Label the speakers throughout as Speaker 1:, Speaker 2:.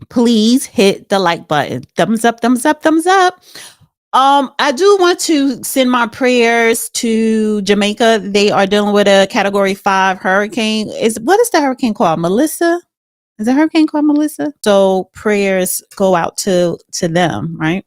Speaker 1: please hit the like button. Thumbs up, thumbs up, thumbs up. I do want to send my prayers to Jamaica. They are dealing with a Category 5 hurricane. What is the hurricane called? Melissa? Is the hurricane called Melissa? So prayers go out to them, right?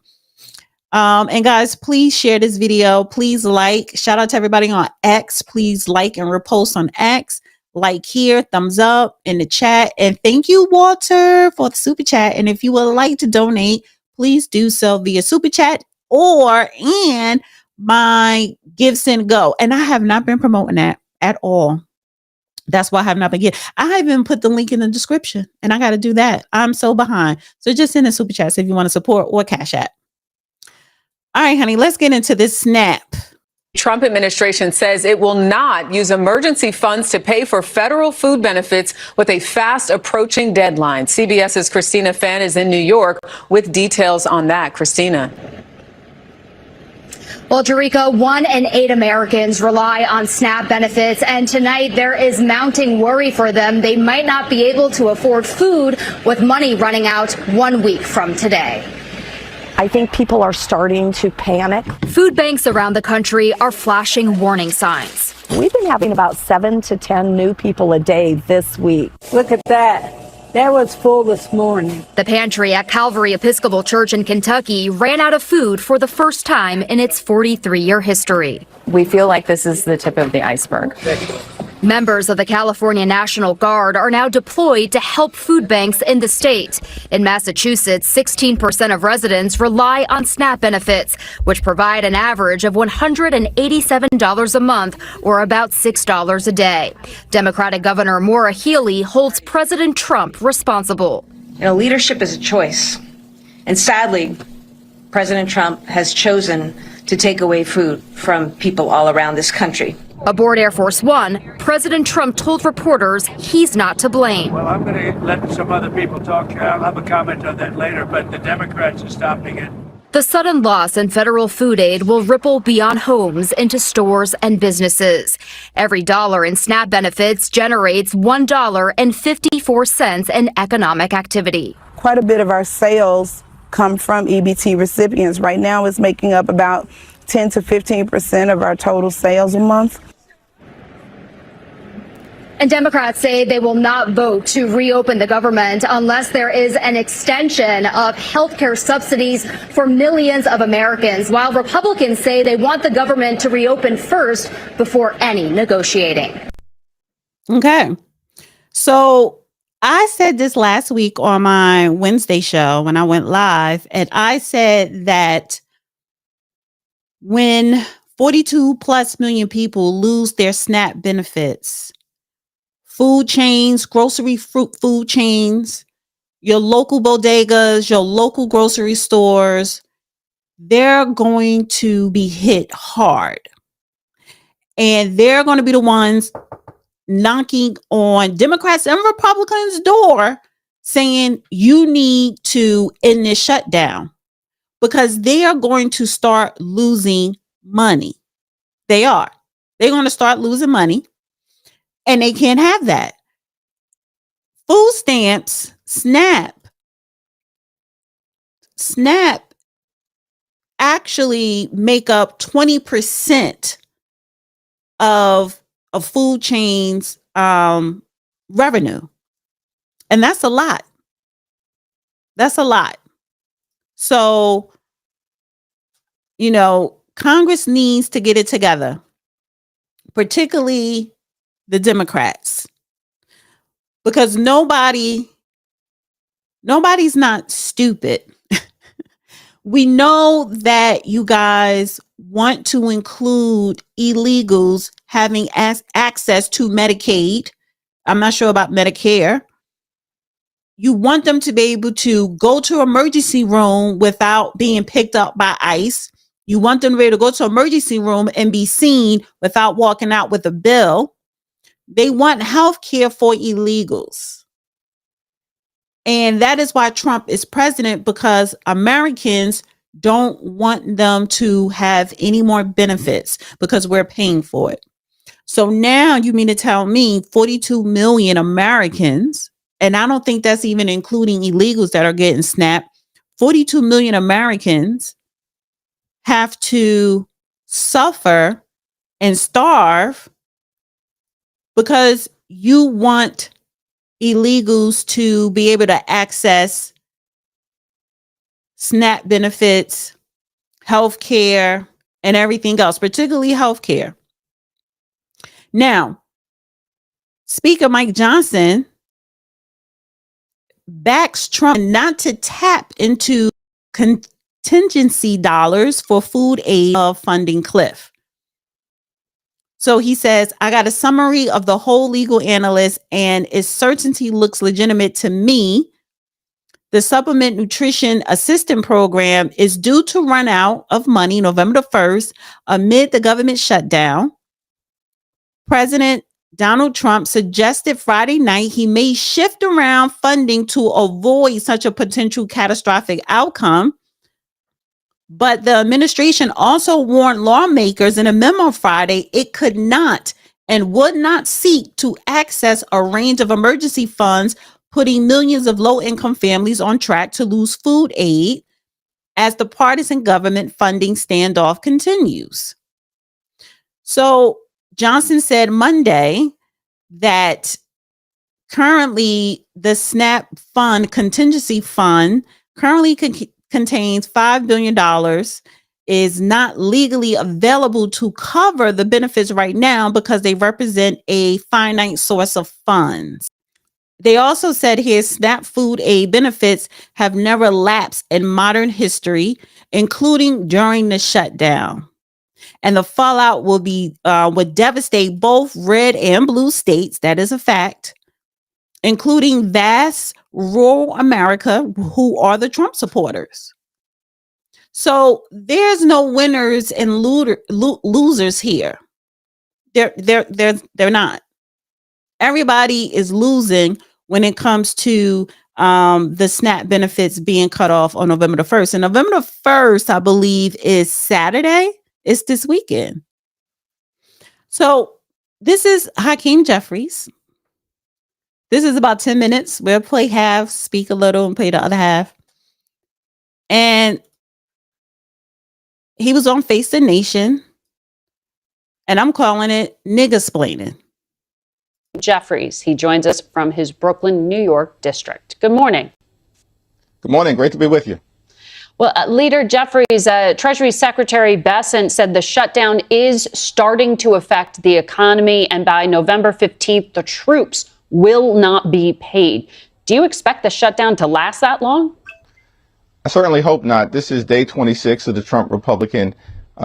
Speaker 1: And guys, please share this video. Please like. Shout out to everybody on X. Please like and repost on X. Like here, thumbs up in the chat. And thank you, Walter, for the super chat. And if you would like to donate, please do so via super chat and my Give Send Go. And I have not been promoting that at all. That's why I have not been getting. I haven't put the link in the description, and I got to do that. I'm so behind. So just send a super chat if you want to support or Cash App. All right, honey, let's get into this snap.
Speaker 2: Trump administration says it will not use emergency funds to pay for federal food benefits with a fast approaching deadline. CBS's Christina Fan is in New York with details on that. Christina.
Speaker 3: Well, Jerica, 1 in 8 Americans rely on SNAP benefits, and tonight there is mounting worry for them. They might not be able to afford food with money running out 1 week from today.
Speaker 4: I think people are starting to panic.
Speaker 3: Food banks around the country are flashing warning signs.
Speaker 4: We've been having about 7 to 10 new people a day this week.
Speaker 5: Look at that. That was full this morning.
Speaker 3: The pantry at Calvary Episcopal Church in Kentucky ran out of food for the first time in its 43-year history.
Speaker 6: We feel like this is the tip of the iceberg.
Speaker 3: Members of the California National Guard are now deployed to help food banks in the state. In Massachusetts, 16% of residents rely on SNAP benefits, which provide an average of $187 a month, or about $6 a day. Democratic Governor Maura Healey holds President Trump responsible.
Speaker 7: Leadership is a choice. And sadly, President Trump has chosen to take away food from people all around this country.
Speaker 3: Aboard Air Force One, President Trump told reporters he's not to blame.
Speaker 8: Well, I'm going to let some other people talk. I'll have a comment on that later, but the Democrats are stopping it.
Speaker 3: The sudden loss in federal food aid will ripple beyond homes into stores and businesses. Every dollar in SNAP benefits generates $1.54 in economic activity.
Speaker 9: Quite a bit of our sales come from EBT recipients. Right now, it's making up about 10 to 15% of our total sales a month.
Speaker 3: And Democrats say they will not vote to reopen the government unless there is an extension of health care subsidies for millions of Americans, while Republicans say they want the government to reopen first before any negotiating.
Speaker 1: Okay. So I said this last week on my Wednesday show when I went live, and I said that when 42 plus million people lose their SNAP benefits, food chains, grocery food chains, your local bodegas, your local grocery stores, they're going to be hit hard. And they're going to be the ones knocking on Democrats and Republicans' door saying you need to end this shutdown, because they are going to start losing money. They are. They're going to start losing money. And they can't have that. Food stamps, SNAP actually make up 20% of food chains revenue. And that's a lot. That's a lot. So, Congress needs to get it together, particularly the Democrats, because nobody's not stupid. We know that you guys want to include illegals having access to Medicaid. I'm not sure about Medicare. You want them to be able to go to emergency room without being picked up by ICE. You want them to be able to go to emergency room and be seen without walking out with a bill. They want health care for illegals. And that is why Trump is president, because Americans don't want them to have any more benefits because we're paying for it. So now you mean to tell me 42 million Americans, and I don't think that's even including illegals that are getting SNAP, 42 million Americans have to suffer and starve because you want illegals to be able to access SNAP benefits, health care, and everything else, particularly health care. Now, Speaker Mike Johnson backs Trump not to tap into contingency dollars for food aid of funding cliff. So he says, I got a summary of the whole legal analyst, and its certainty looks legitimate to me. The Supplement Nutrition Assistance Program is due to run out of money November the 1st amid the government shutdown. President Donald Trump suggested Friday night he may shift around funding to avoid such a potential catastrophic outcome. But the administration also warned lawmakers in a memo Friday it could not and would not seek to access a range of emergency funds, putting millions of low-income families on track to lose food aid as the partisan government funding standoff continues. So Johnson said Monday that currently the SNAP fund, contingency fund, currently contains $5 billion, is not legally available to cover the benefits right now because they represent a finite source of funds. They also said here SNAP food aid benefits have never lapsed in modern history, including during the shutdown. And the fallout would devastate both red and blue states. That is a fact, including vast rural America, who are the Trump supporters. So there's no winners and losers here. They're not. Everybody is losing when it comes to the SNAP benefits being cut off on November the 1st. And November the 1st, I believe, is Saturday. It's this weekend. So this is Hakeem Jeffries. This is about 10 minutes. We'll play half, speak a little, and play the other half. And he was on Face the Nation. And I'm calling it nigga-splaining.
Speaker 10: Jeffries. He joins us from his Brooklyn, New York district. Good morning.
Speaker 11: Good morning. Great to be with you.
Speaker 10: Well, Leader Jeffries, Treasury Secretary Bessent said the shutdown is starting to affect the economy, and by November 15th, the troops will not be paid. Do you expect the shutdown to last that long?
Speaker 11: I certainly hope not. This is day 26 of the Trump Republican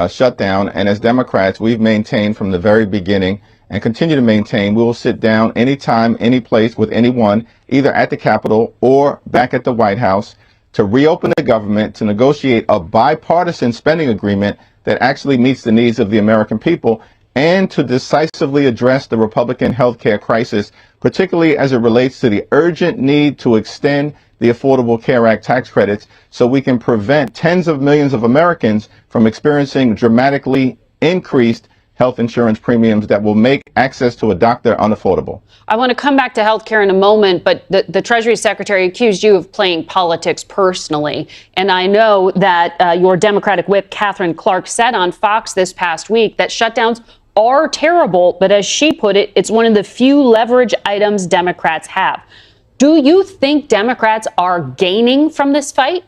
Speaker 11: shutdown, and as Democrats, we've maintained from the very beginning and continue to maintain we will sit down anytime, any place with anyone, either at the Capitol or back at the White House, to reopen the government, to negotiate a bipartisan spending agreement that actually meets the needs of the American people, and to decisively address the Republican health care crisis, particularly as it relates to the urgent need to extend the Affordable Care Act tax credits so we can prevent tens of millions of Americans from experiencing dramatically increased health insurance premiums that will make access to a doctor unaffordable.
Speaker 10: I want to come back to health care in a moment, but the Treasury Secretary accused you of playing politics personally. And I know that your Democratic whip, Catherine Clark, said on Fox this past week that shutdowns are terrible, but as she put it, it's one of the few leverage items Democrats have. Do you think Democrats are gaining from this fight?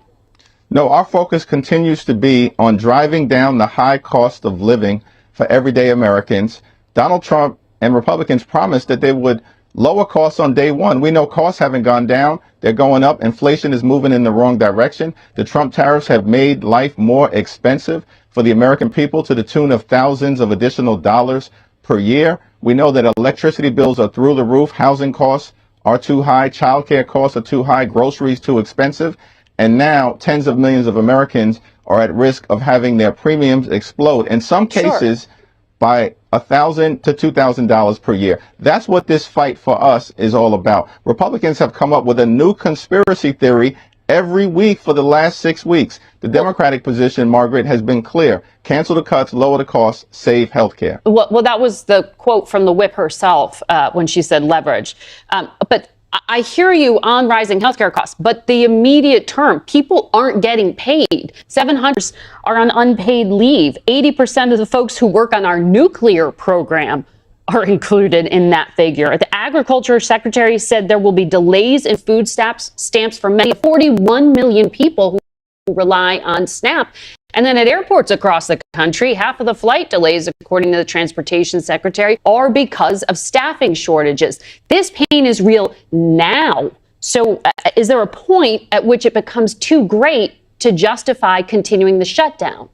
Speaker 11: No, our focus continues to be on driving down the high cost of living for everyday Americans. Donald Trump and Republicans promised that they would lower costs on day one. We know costs haven't gone down. They're going up. Inflation is moving in the wrong direction. The Trump tariffs have made life more expensive for the American people to the tune of thousands of additional dollars per year. We know that electricity bills are through the roof. Housing costs are too high. Childcare costs are too high. Groceries too expensive. And now tens of millions of Americans are at risk of having their premiums explode. In some cases, by $1,000 to $2,000 per year. That's what this fight for us is all about. Republicans have come up with a new conspiracy theory every week for the last 6 weeks. The Democratic position, Margaret, has been clear. Cancel the cuts, lower the costs, save health care.
Speaker 10: Well, that was the quote from the whip herself when she said leverage. But I hear you on rising healthcare costs, but the immediate term, people aren't getting paid. 700 are on unpaid leave. 80% of the folks who work on our nuclear program are included in that figure. The Agriculture Secretary said there will be delays in food stamps for many 41 million people who rely on SNAP. And then at airports across the country, half of the flight delays, according to the Transportation Secretary, are because of staffing shortages. This pain is real now. So is there a point at which it becomes too great to justify continuing the shutdown?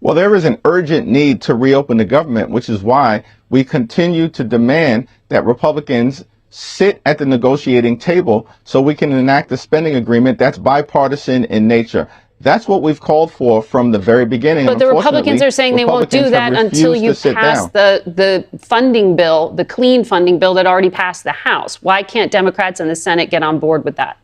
Speaker 11: Well, there is an urgent need to reopen the government, which is why we continue to demand that Republicans sit at the negotiating table so we can enact a spending agreement that's bipartisan in nature. That's what we've called for from the very beginning.
Speaker 10: But the Republicans are saying they won't do that until you pass the funding bill, the clean funding bill that already passed the House. Why can't Democrats in the Senate get on board with that?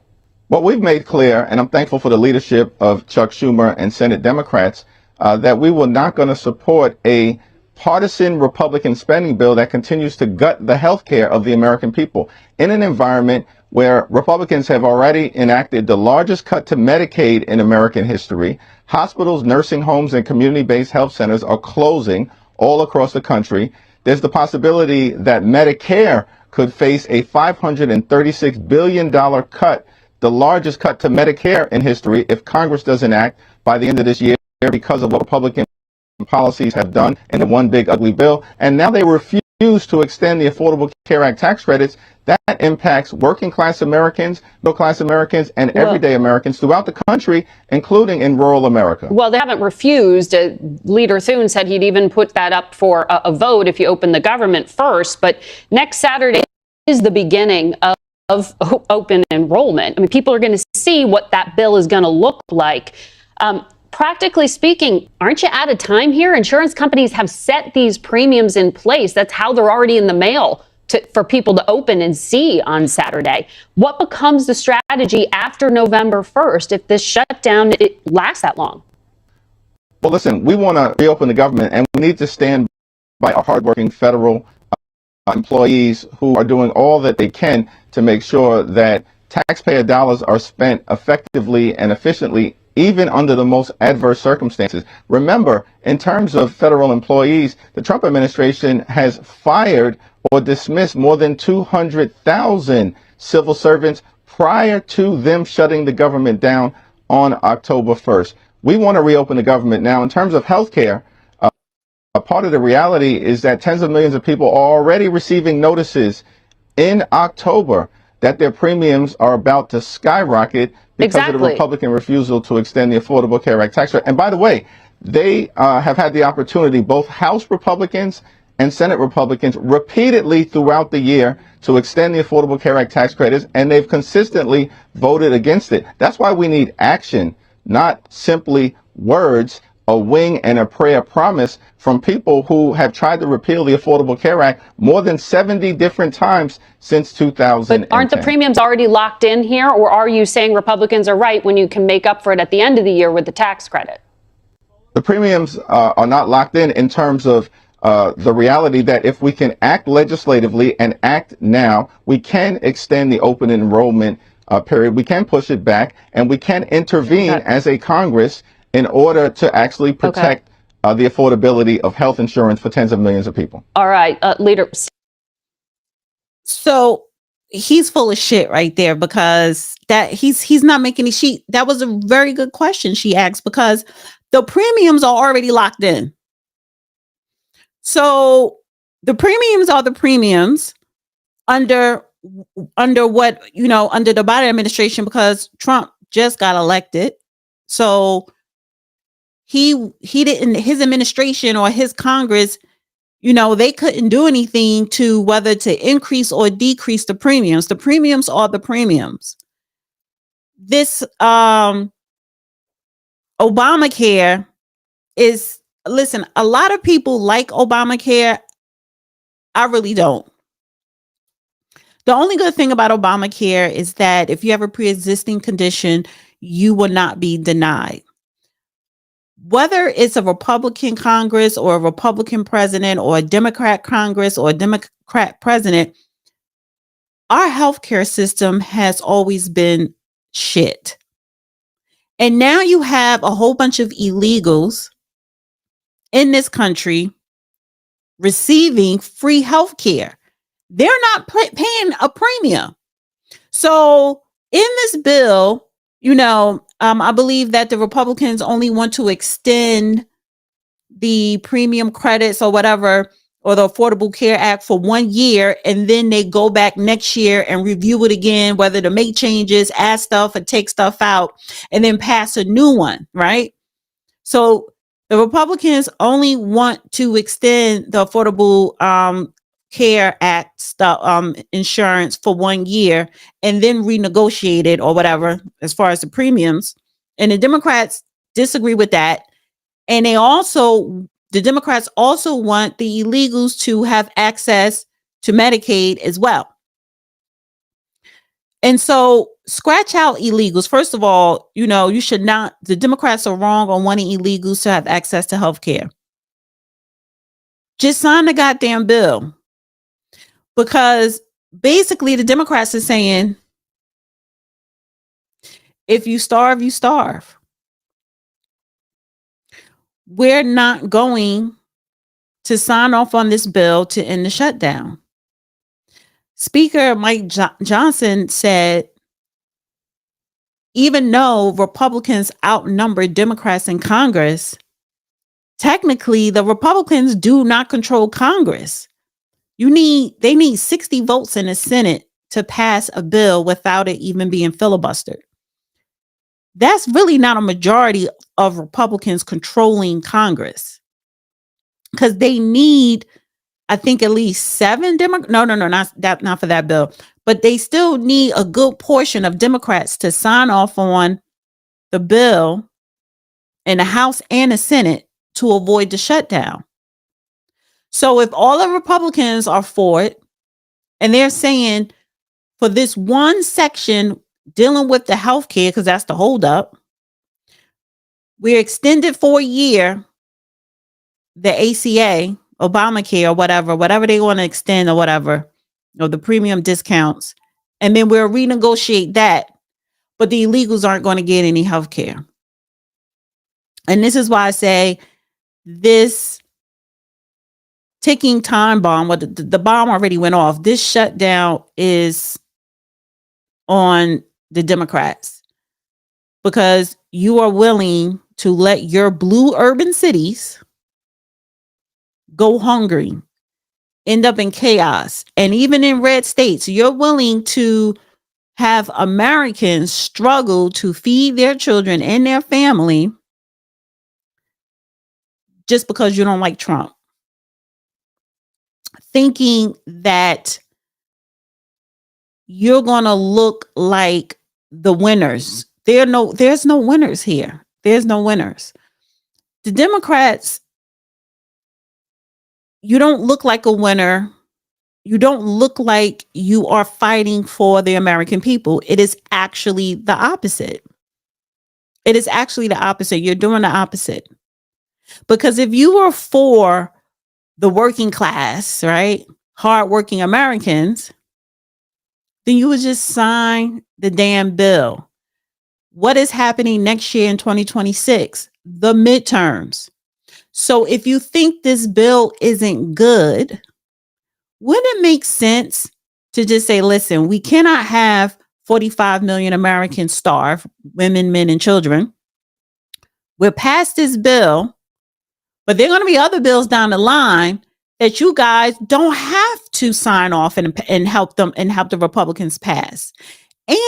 Speaker 11: Well, we've made clear, and I'm thankful for the leadership of Chuck Schumer and Senate Democrats, that we will not going to support a partisan Republican spending bill that continues to gut the health care of the American people in an environment where Republicans have already enacted the largest cut to Medicaid in American history. Hospitals, nursing homes, and community-based health centers are closing all across the country. There's the possibility that Medicare could face a $536 billion cut, the largest cut to Medicare in history, if Congress doesn't act by the end of this year because of what Republican policies have done in the one big ugly bill. And now they refuse to extend the Affordable Care Act tax credits. That impacts working class Americans, middle class Americans, and everyday Americans throughout the country, including in rural America.
Speaker 10: Well, they haven't refused. Leader Thune said he'd even put that up for a vote if you open the government first. But next Saturday is the beginning of open enrollment. I mean, people are going to see what that bill is going to look like. Practically speaking, aren't you out of time here? Insurance companies have set these premiums in place. That's how they're already in the mail for people to open and see on Saturday. What becomes the strategy after November 1st if this shutdown lasts that long?
Speaker 11: Well, listen, we want to reopen the government, and we need to stand by our hardworking federal employees who are doing all that they can to make sure that taxpayer dollars are spent effectively and efficiently, even under the most adverse circumstances. Remember, in terms of federal employees, the Trump administration has fired or dismissed more than 200,000 civil servants prior to them shutting the government down on October 1st. We want to reopen the government. Now, in terms of health care, a part of the reality is that tens of millions of people are already receiving notices in October that their premiums are about to skyrocket because of the Republican refusal to extend the Affordable Care Act tax credit. And by the way, they have had the opportunity, both House Republicans and Senate Republicans, repeatedly throughout the year to extend the Affordable Care Act tax credits, and they've consistently voted against it. That's why we need action, not simply words, a wing and a prayer promise from people who have tried to repeal the Affordable Care Act more than 70 different times since 2010.
Speaker 10: But aren't the premiums already locked in here, or are you saying Republicans are right when you can make up for it at the end of the year with the tax credit?
Speaker 11: The premiums are not locked in terms of the reality that if we can act legislatively and act now, we can extend the open enrollment period. We can push it back, and we can intervene as a Congress in order to actually protect the affordability of health insurance for tens of millions of people.
Speaker 10: All right, Leader.
Speaker 1: So he's full of shit right there, because that he's not making any. That was a very good question she asked, because the premiums are already locked in. So the premiums are the premiums under what, under the Biden administration, because Trump just got elected. So he didn't, his administration or his Congress, they couldn't do anything to whether to increase or decrease the premiums. The premiums are the premiums. This Obamacare is, listen, a lot of people like Obamacare. I really don't. The only good thing about Obamacare is that if you have a pre-existing condition, you will not be denied. Whether it's a Republican Congress or a Republican president or a Democrat Congress or a Democrat president, our healthcare system has always been shit. And now you have a whole bunch of illegals in this country receiving free healthcare. They're not paying a premium. So in this bill, I believe that the Republicans only want to extend the premium credits or whatever, or the Affordable Care Act for 1 year, and then they go back next year and review it again, whether to make changes, add stuff, or take stuff out, and then pass a new one, right? So the Republicans only want to extend the Affordable Care Act stuff, insurance for 1 year, and then renegotiate it or whatever as far as the premiums. And the Democrats disagree with that. And the Democrats also want the illegals to have access to Medicaid as well. And so scratch out illegals. First of all, you should not, the Democrats are wrong on wanting illegals to have access to health care. Just sign the goddamn bill. Because basically the Democrats are saying, if you starve, you starve. We're not going to sign off on this bill to end the shutdown. Speaker Mike Johnson said, even though Republicans outnumber Democrats in Congress, technically the Republicans do not control Congress. They need 60 votes in the Senate to pass a bill without it even being filibustered. That's really not a majority of Republicans controlling Congress, because they need, I think, at least 7 Democrats. No, not for that bill. But they still need a good portion of Democrats to sign off on the bill in the House and the Senate to avoid the shutdown. So if all the Republicans are for it, and they're saying for this one section dealing with the health care, because that's the holdup, we're extended for a year, the ACA, Obamacare, or whatever they want to extend or whatever, or the premium discounts. And then we'll renegotiate that. But the illegals aren't going to get any health care. And this is why I say this ticking time bomb, the bomb already went off. This shutdown is on the Democrats, because you are willing to let your blue urban cities go hungry, end up in chaos. And even in red states, you're willing to have Americans struggle to feed their children and their family just because you don't like Trump, thinking that you're going to look like the winners. There's no winners here. There's no winners. The Democrats, you don't look like a winner. You don't look like you are fighting for the American people. It is actually the opposite. It is actually the opposite. You're doing the opposite. Because if you were for the working class, right, hardworking Americans, then you would just sign the damn bill. What is happening next year in 2026? The midterms. So if you think this bill isn't good, wouldn't it make sense to just say, listen, we cannot have 45 million Americans starve, women, men, and children. We're past this bill, but there are going to be other bills down the line that you guys don't have to sign off and help them and help the Republicans pass.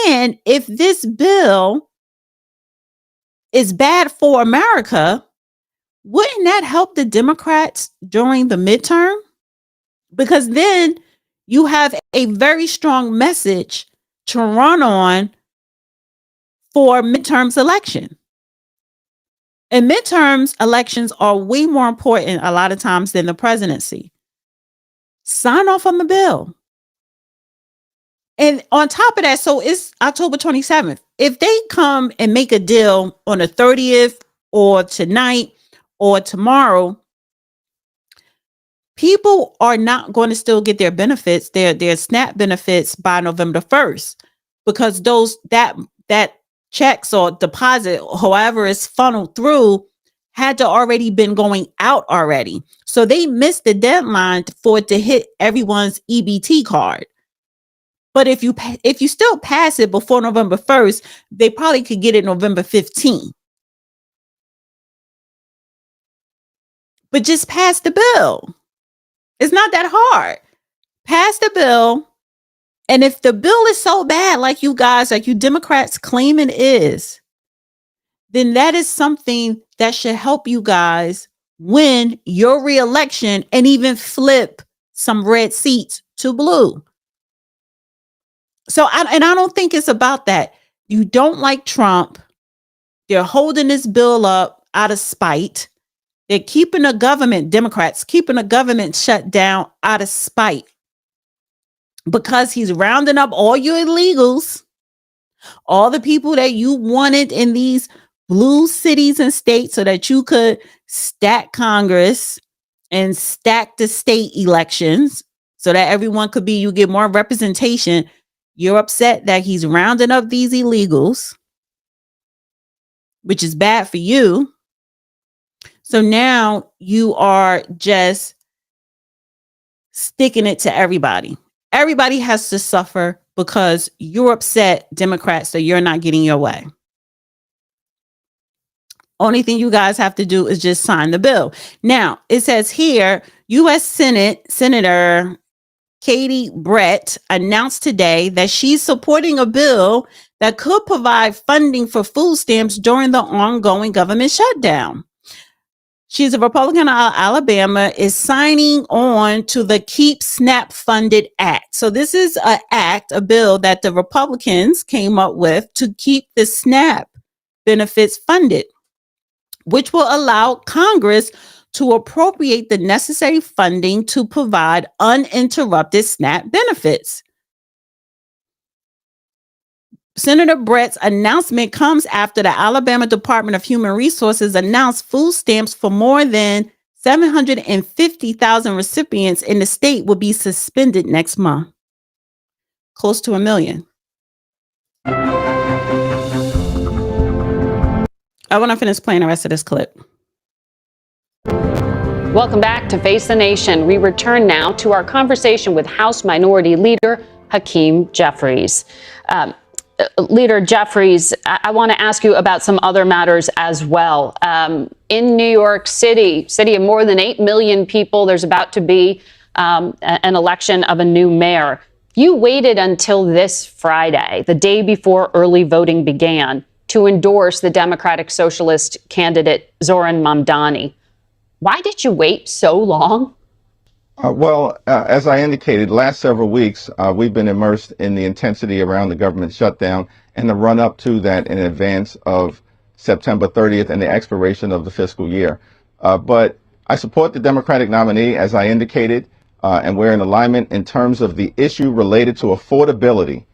Speaker 1: And if this bill is bad for America, wouldn't that help the Democrats during the midterm? Because then you have a very strong message to run on for midterms election. And midterms elections are way more important a lot of times than the presidency. Sign off on the bill. And on top of that, so it's October 27th. If they come and make a deal on the 30th or tonight or tomorrow, people are not going to still get their benefits, their SNAP benefits by November 1st, because that checks or deposit, however is funneled through, had to already been going out already. So they missed the deadline for it to hit everyone's EBT card. But if you still pass it before November 1st, they probably could get it November 15th. But just pass the bill. It's not that hard. Pass the bill. And if the bill is so bad, like you Democrats claim it is, then that is something that should help you guys win your reelection and even flip some red seats to blue. So I don't think it's about that. You don't like Trump. They're holding this bill up out of spite. They're keeping the government, Democrats, keeping the government shut down out of spite because he's rounding up all your illegals, all the people that you wanted in these blue cities and states so that you could stack Congress and stack the state elections so that everyone could you get more representation. You're upset that he's rounding up these illegals, which is bad for you. So now you are just sticking it to everybody. Everybody has to suffer because you're upset, Democrats, that you're not getting your way. Only thing you guys have to do is just sign the bill. Now, it says here, U.S. Senator Katie Brett announced today that she's supporting a bill that could provide funding for food stamps during the ongoing government shutdown. She's a Republican out of Alabama, is signing on to the Keep SNAP Funded Act. So this is a bill that the Republicans came up with to keep the SNAP benefits funded, which will allow Congress to appropriate the necessary funding to provide uninterrupted SNAP benefits. Senator Brett's announcement comes after the Alabama Department of Human Resources announced food stamps for more than 750,000 recipients in the state will be suspended next month. Close to 1 million. I want to finish playing the rest of this clip.
Speaker 10: Welcome back to Face the Nation. We return now to our conversation with House Minority Leader Hakeem Jeffries. Leader Jeffries, I want to ask you about some other matters as well. In New York City of more than 8 million people, there's about to be an election of a new mayor. You waited until this Friday, the day before early voting began, to endorse the Democratic Socialist candidate Zoran Mamdani. Why did you wait so long?
Speaker 11: As I indicated, last several weeks, we've been immersed in the intensity around the government shutdown and the run up to that in advance of September 30th and the expiration of the fiscal year. But I support the Democratic nominee, as I indicated, and we're in alignment in terms of the issue related to affordability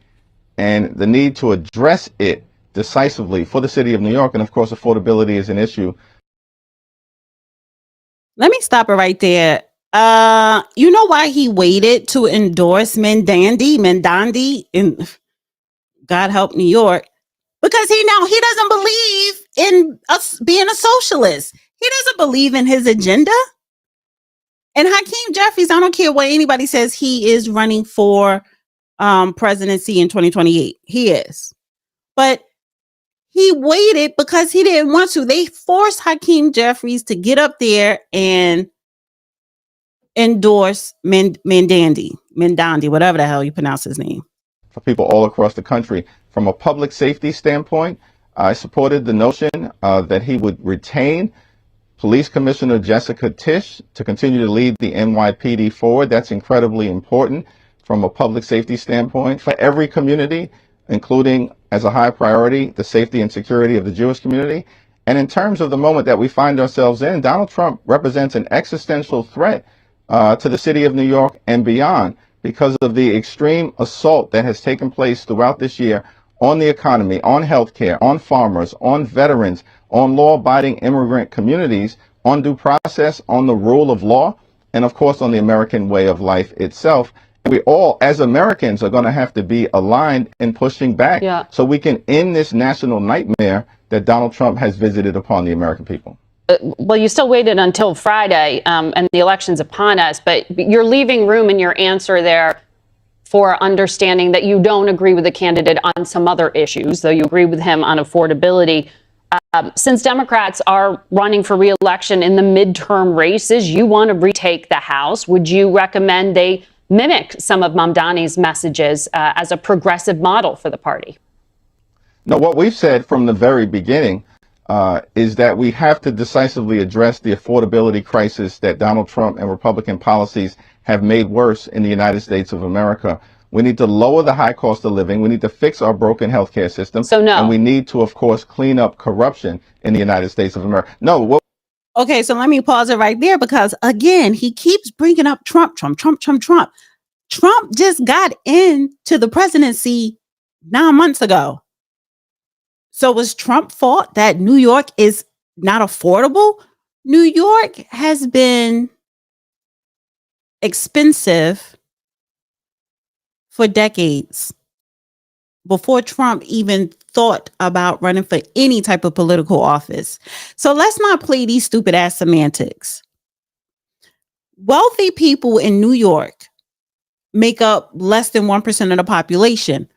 Speaker 11: and the need to address it decisively for the city of New York. And of course, affordability is an issue.
Speaker 1: Let me stop it right there. You know why he waited to endorse Mendandi, and God help New York, because he doesn't believe in us being a socialist. He doesn't believe in his agenda. And Hakeem Jeffries, I don't care what anybody says, he is running for presidency in 2028. He is. But he waited because he didn't want to. They forced Hakeem Jeffries to get up there and endorse Mendandi, whatever the hell you pronounce his name.
Speaker 11: For people all across the country, from a public safety standpoint, I supported the notion that he would retain Police Commissioner Jessica Tisch to continue to lead the NYPD forward. That's incredibly important from a public safety standpoint for every community, including as a high priority, the safety and security of the Jewish community. And in terms of the moment that we find ourselves in, Donald Trump represents an existential threat to the city of New York and beyond because of the extreme assault that has taken place throughout this year on the economy, on healthcare, on farmers, on veterans, on law-abiding immigrant communities, on due process, on the rule of law. and of course on the American way of life itself. And we all, as Americans, are going to have to be aligned in pushing back so we can end this national nightmare that Donald Trump has visited upon the American people.
Speaker 10: Well, you still waited until Friday, and the election's upon us, but you're leaving room in your answer there for understanding that you don't agree with the candidate on some other issues, though you agree with him on affordability. Since Democrats are running for re-election in the midterm races, you want to retake the House. Would you recommend they mimic some of Mamdani's messages as a progressive model for the party?
Speaker 11: No, what we've said from the very beginning is that we have to decisively address the affordability crisis that Donald Trump and Republican policies have made worse in the United States of America. We need to lower the high cost of living. We need to fix our broken healthcare system.
Speaker 10: So no.
Speaker 11: And we need to, of course, clean up corruption in the United States of America. No.
Speaker 1: Okay, so let me pause it right there because, again, he keeps bringing up Trump. Trump just got into the presidency 9 months ago. So was Trump's fault that New York is not affordable? New York has been expensive for decades before Trump even thought about running for any type of political office. So let's not play these stupid ass semantics. Wealthy people in New York make up less than 1% of the population.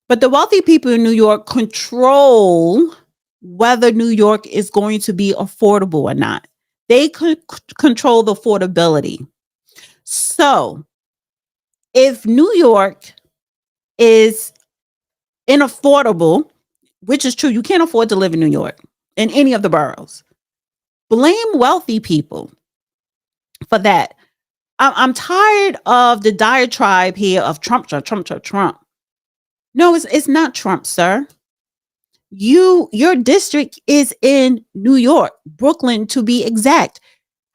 Speaker 1: But the wealthy people in New York control whether New York is going to be affordable or not. They could control the affordability. So if New York is inaffordable, which is true, you can't afford to live in New York in any of the boroughs, blame wealthy people for that. I'm tired of the diatribe here of Trump. No, it's not Trump, sir. Your district is in New York, Brooklyn to be exact.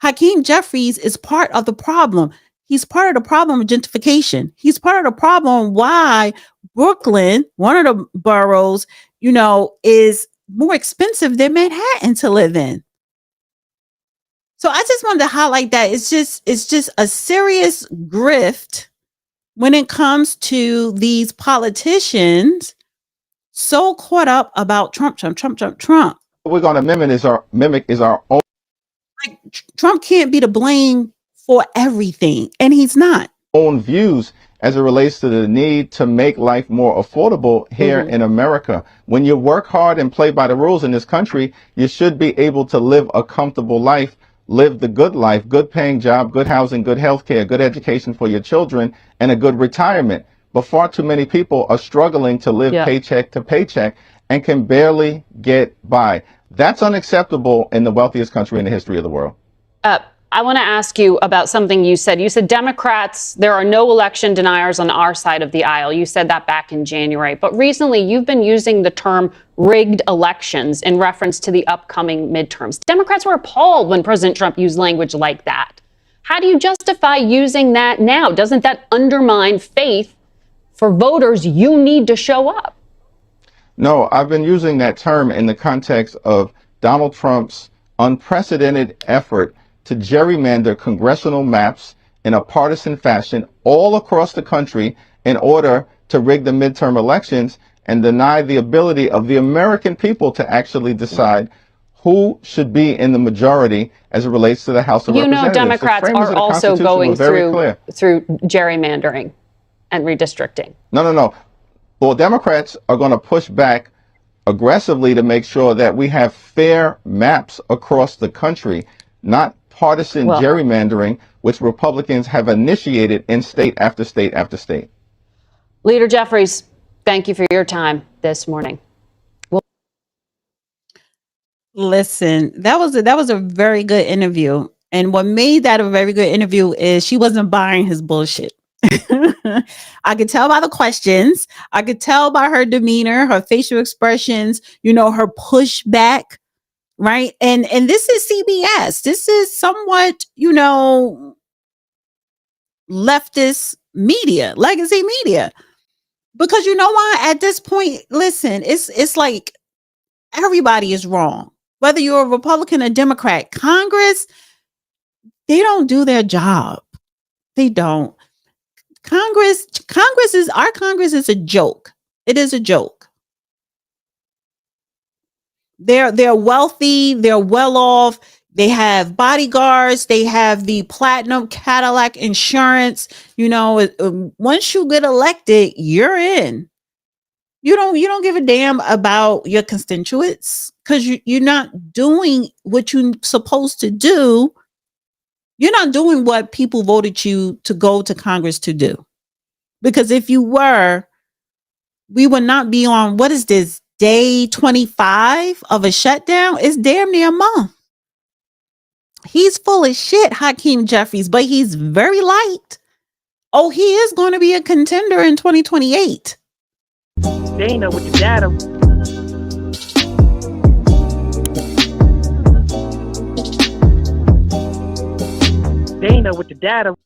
Speaker 1: Hakeem Jeffries is part of the problem. He's part of the problem of gentrification. He's part of the problem why Brooklyn, one of the boroughs, is more expensive than Manhattan to live in. So I just wanted to highlight that it's just a serious grift when it comes to these politicians so caught up about Trump.
Speaker 11: What we're going to mimic is our own.
Speaker 1: Like, Trump can't be to blame for everything, and he's not.
Speaker 11: Own views as it relates to the need to make life more affordable here in America. When you work hard and play by the rules in this country, you should be able to live a comfortable life, live the good life, good paying job, good housing, good health care, good education for your children, and a good retirement. But far too many people are struggling to live paycheck to paycheck and can barely get by. That's unacceptable in the wealthiest country in the history of the world.
Speaker 10: I want to ask you about something you said. You said Democrats, there are no election deniers on our side of the aisle. You said that back in January. But recently, you've been using the term rigged elections in reference to the upcoming midterms. Democrats were appalled when President Trump used language like that. How do you justify using that now? Doesn't that undermine faith for voters? You need to show up.
Speaker 11: No, I've been using that term in the context of Donald Trump's unprecedented effort to gerrymander congressional maps in a partisan fashion all across the country in order to rig the midterm elections and deny the ability of the American people to actually decide who should be in the majority as it relates to the House of Representatives.
Speaker 10: You know, Democrats are also going through gerrymandering and redistricting.
Speaker 11: No. Well, Democrats are going to push back aggressively to make sure that we have fair maps across the country, not partisan gerrymandering, which Republicans have initiated in state after state after state.
Speaker 10: Leader Jeffries, thank you for your time this morning.
Speaker 1: Listen, that was a very good interview. And what made that a very good interview is she wasn't buying his bullshit. I could tell by the questions. I could tell by her demeanor, her facial expressions, her pushback. Right. And this is CBS. This is somewhat, leftist media, legacy media. Because you know why? At this point, listen, it's like everybody is wrong. Whether you're a Republican or Democrat, Congress, They don't do their job. They don't. Our Congress is a joke. It is a joke. They're wealthy, they're well off, they have bodyguards, they have the platinum Cadillac insurance. Once you get elected, you're in. You don't give a damn about your constituents because you're not doing what you're supposed to do. You're not doing what people voted you to go to Congress to do. Because if you were, we would not be on, what is this, day 25 of a shutdown? It's damn near a month. He's full of shit, Hakeem Jeffries, but he's very light. Oh, he is going to be a contender in 2028.
Speaker 12: Dana with the data. Dana with the data.